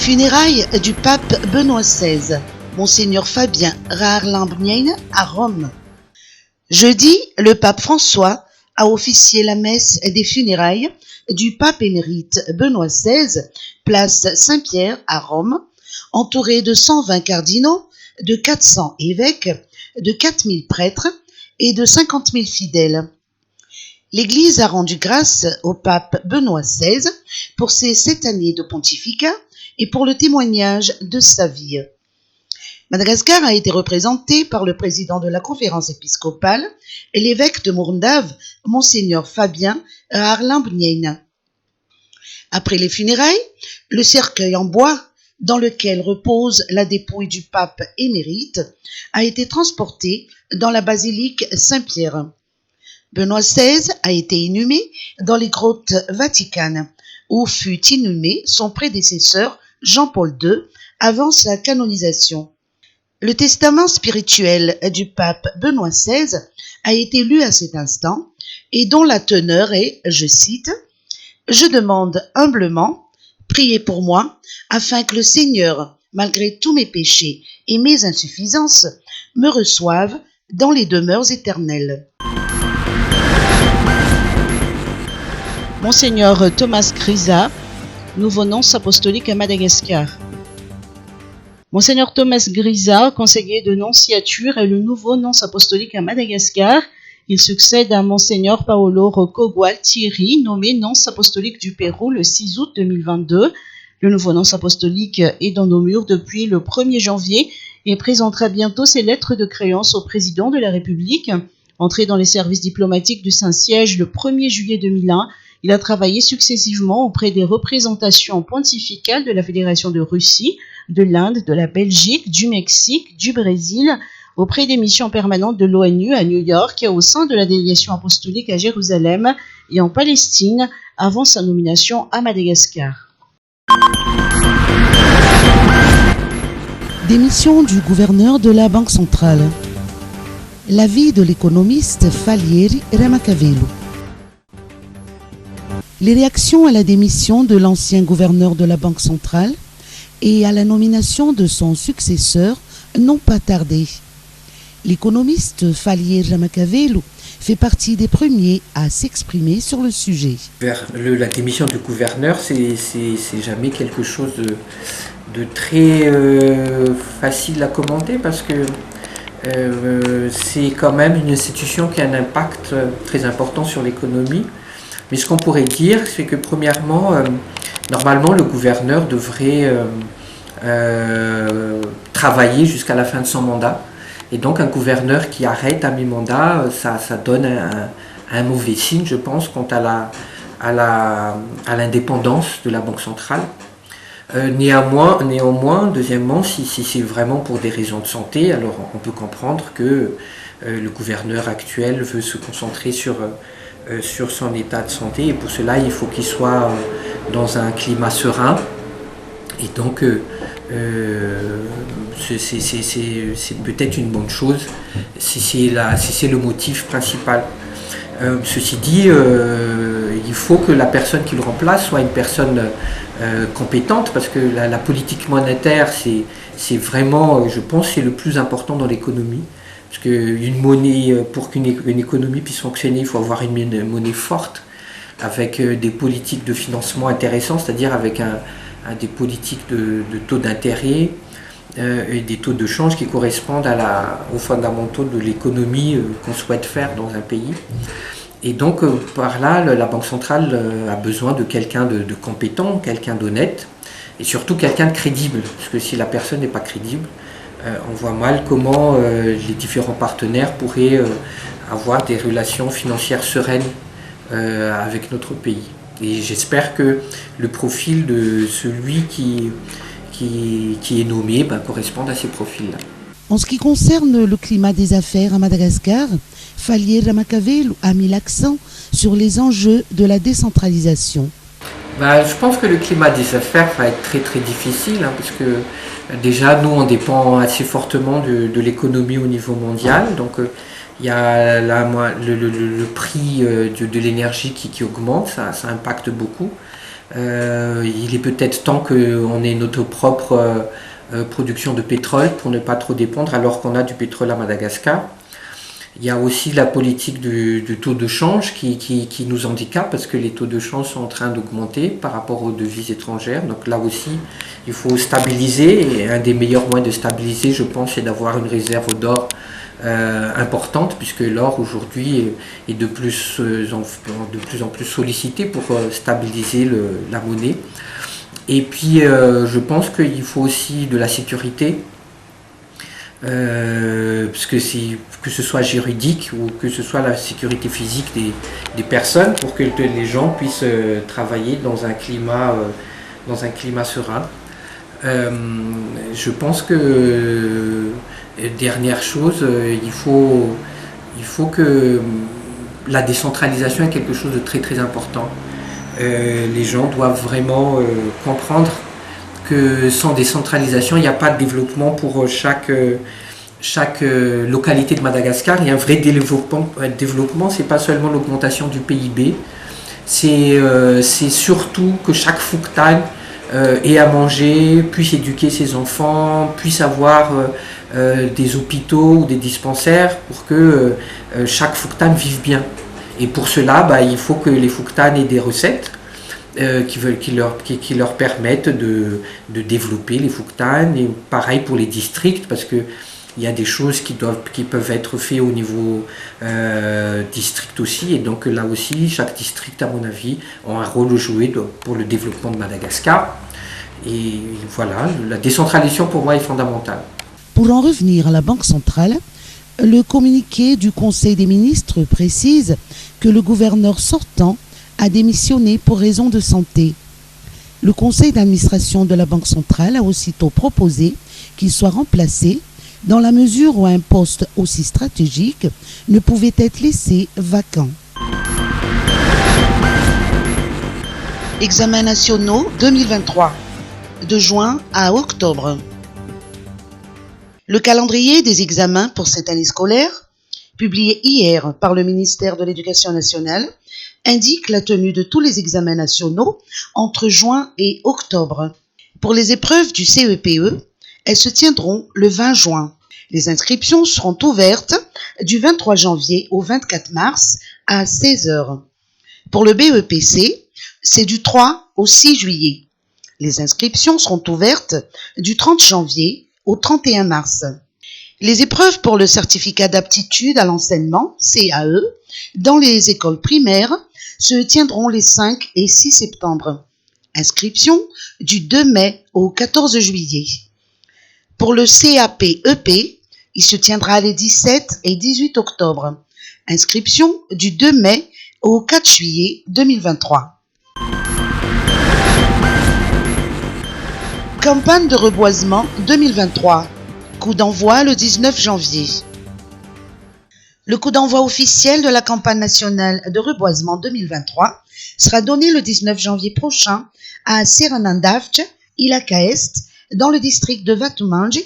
Funérailles du pape Benoît XVI, Monseigneur Fabien Raarlamp-Nieyne à Rome. Jeudi, le pape François a officié la messe des funérailles du pape émérite Benoît XVI, place Saint-Pierre à Rome, entouré de 120 cardinaux, de 400 évêques, de 4000 prêtres et de 50 000 fidèles. L'Église a rendu grâce au pape Benoît XVI pour ses 7 années de pontificat et pour le témoignage de sa vie. Madagascar a été représenté par le président de la conférence épiscopale et l'évêque de Mourndave, Monseigneur Fabien Raarlamp-Nieyne. Après les funérailles, le cercueil en bois, dans lequel repose la dépouille du pape émérite, a été transporté dans la basilique Saint-Pierre. Benoît XVI a été inhumé dans les grottes vaticanes, où fut inhumé son prédécesseur Jean-Paul II avant sa canonisation. Le testament spirituel du pape Benoît XVI a été lu à cet instant et dont la teneur est, je cite, « Je demande humblement, priez pour moi, afin que le Seigneur, malgré tous mes péchés et mes insuffisances, me reçoive dans les demeures éternelles. » Monseigneur Thomas Grisa, nouveau nonce apostolique à Madagascar. Monseigneur Thomas Grisa, conseiller de nonciature, est le nouveau nonce apostolique à Madagascar. Il succède à Monseigneur Paolo Rocco Gualtieri, nommé nonce apostolique du Pérou le 6 août 2022. Le nouveau nonce apostolique est dans nos murs depuis le 1er janvier et présentera bientôt ses lettres de créance au président de la République. Entré dans les services diplomatiques du Saint-Siège le 1er juillet 2001, il a travaillé successivement auprès des représentations pontificales de la Fédération de Russie, de l'Inde, de la Belgique, du Mexique, du Brésil, auprès des missions permanentes de l'ONU à New York, au sein de la délégation apostolique à Jérusalem et en Palestine, avant sa nomination à Madagascar. Démission du gouverneur de la Banque centrale. L'avis de l'économiste Falieri Ramakavelu. Les réactions à la démission de l'ancien gouverneur de la Banque centrale et à la nomination de son successeur n'ont pas tardé. L'économiste Falieri Ramakavelu fait partie des premiers à s'exprimer sur le sujet. La démission du gouverneur, c'est jamais quelque chose de très facile à commenter parce que c'est quand même une institution qui a un impact très important sur l'économie. Mais ce qu'on pourrait dire, c'est que premièrement, normalement, le gouverneur devrait travailler jusqu'à la fin de son mandat. Et donc un gouverneur qui arrête à mi-mandat, ça donne un mauvais signe, je pense, quant à l'indépendance de la Banque centrale. Néanmoins, deuxièmement, si c'est vraiment pour des raisons de santé, alors on peut comprendre que le gouverneur actuel veut se concentrer sur son état de santé, et pour cela il faut qu'il soit dans un climat serein, et donc c'est peut-être une bonne chose si c'est le motif principal. Ceci dit, il faut que la personne qui le remplace soit une personne compétente, parce que la politique monétaire, c'est vraiment, je pense, c'est le plus important dans l'économie. Parce qu'une monnaie, pour qu'une économie puisse fonctionner, il faut avoir une monnaie forte, avec des politiques de financement intéressantes, c'est-à-dire avec des politiques de taux d'intérêt et des taux de change qui correspondent aux fondamentaux de l'économie qu'on souhaite faire dans un pays. Et donc par là, la Banque centrale a besoin de quelqu'un de compétent, quelqu'un d'honnête, et surtout quelqu'un de crédible, parce que si la personne n'est pas crédible, on voit mal comment les différents partenaires pourraient avoir des relations financières sereines avec notre pays. Et j'espère que le profil de celui qui est nommé corresponde à ces profils-là. En ce qui concerne le climat des affaires à Madagascar, Falieri Ramakavelu a mis l'accent sur les enjeux de la décentralisation. Je pense que le climat des affaires va être très très difficile, parce que déjà nous on dépend assez fortement de l'économie au niveau mondial, donc il y a le prix de l'énergie qui augmente, ça impacte beaucoup. Il est peut-être temps qu'on ait notre propre production de pétrole pour ne pas trop dépendre, alors qu'on a du pétrole à Madagascar. Il y a aussi la politique du taux de change qui nous handicape parce que les taux de change sont en train d'augmenter par rapport aux devises étrangères. Donc là aussi, il faut stabiliser. Et un des meilleurs moyens de stabiliser, je pense, c'est d'avoir une réserve d'or importante, puisque l'or aujourd'hui est de plus en plus sollicité pour stabiliser la monnaie. Et puis, je pense qu'il faut aussi de la sécurité. Parce que ce soit juridique ou que ce soit la sécurité physique des personnes pour que les gens puissent travailler dans un climat serein. Je pense que dernière chose, il faut que la décentralisation est quelque chose de très très important. Les gens doivent vraiment comprendre que sans décentralisation, il n'y a pas de développement pour chaque localité de Madagascar. Il y a un vrai développement, c'est pas seulement l'augmentation du PIB, c'est surtout que chaque Fouktan ait à manger, puisse éduquer ses enfants, puisse avoir des hôpitaux ou des dispensaires pour que chaque Fouktan vive bien. Et pour cela, il faut que les Fouktan aient des recettes qui leur permettent de développer les Fouktan, et pareil pour les districts, parce que il y a des choses qui peuvent être faites au niveau district aussi, et donc là aussi, chaque district, à mon avis, a un rôle à jouer pour le développement de Madagascar. Et voilà, la décentralisation pour moi est fondamentale. Pour en revenir à la Banque centrale, le communiqué du Conseil des ministres précise que le gouverneur sortant a démissionné pour raison de santé. Le conseil d'administration de la Banque centrale a aussitôt proposé qu'il soit remplacé dans la mesure où un poste aussi stratégique ne pouvait être laissé vacant. Examens nationaux 2023, de juin à octobre. Le calendrier des examens pour cette année scolaire, publié hier par le ministère de l'Éducation nationale, indique la tenue de tous les examens nationaux entre juin et octobre. Pour les épreuves du CEPE, elles se tiendront le 20 juin. Les inscriptions seront ouvertes du 23 janvier au 24 mars à 16h. Pour le BEPC, c'est du 3 au 6 juillet. Les inscriptions seront ouvertes du 30 janvier au 31 mars. Les épreuves pour le certificat d'aptitude à l'enseignement, CAE, dans les écoles primaires, se tiendront les 5 et 6 septembre. Inscription du 2 mai au 14 juillet. Pour le CAP-EP, il se tiendra les 17 et 18 octobre. Inscription du 2 mai au 4 juillet 2023. Campagne de reboisement 2023. Coup d'envoi le 19 janvier. Le coup d'envoi officiel de la campagne nationale de reboisement 2023 sera donné le 19 janvier prochain à Seranandavtch, Ilaka Est, dans le district de Vatumangi,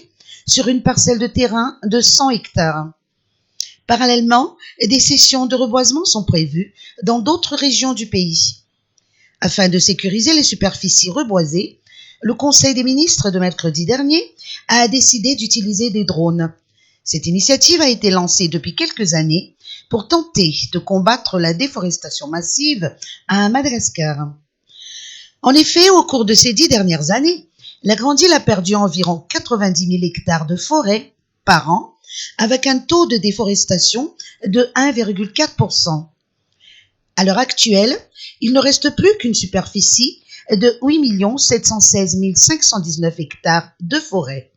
sur une parcelle de terrain de 100 hectares. Parallèlement, des sessions de reboisement sont prévues dans d'autres régions du pays. Afin de sécuriser les superficies reboisées, le Conseil des ministres de mercredi dernier a décidé d'utiliser des drones. Cette initiative a été lancée depuis quelques années pour tenter de combattre la déforestation massive à Madagascar. En effet, au cours de ces 10 dernières années, la Grande Île a perdu environ 90 000 hectares de forêt par an, avec un taux de déforestation de 1,4%. À l'heure actuelle, il ne reste plus qu'une superficie de 8 716 519 hectares de forêt.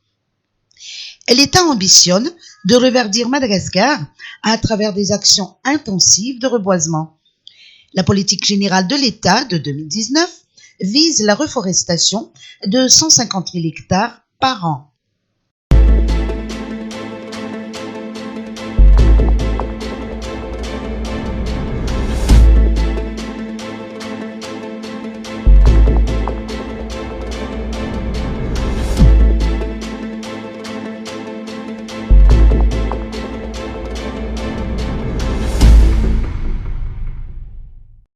L'État ambitionne de reverdir Madagascar à travers des actions intensives de reboisement. La politique générale de l'État de 2019 vise la reforestation de 150 000 hectares par an.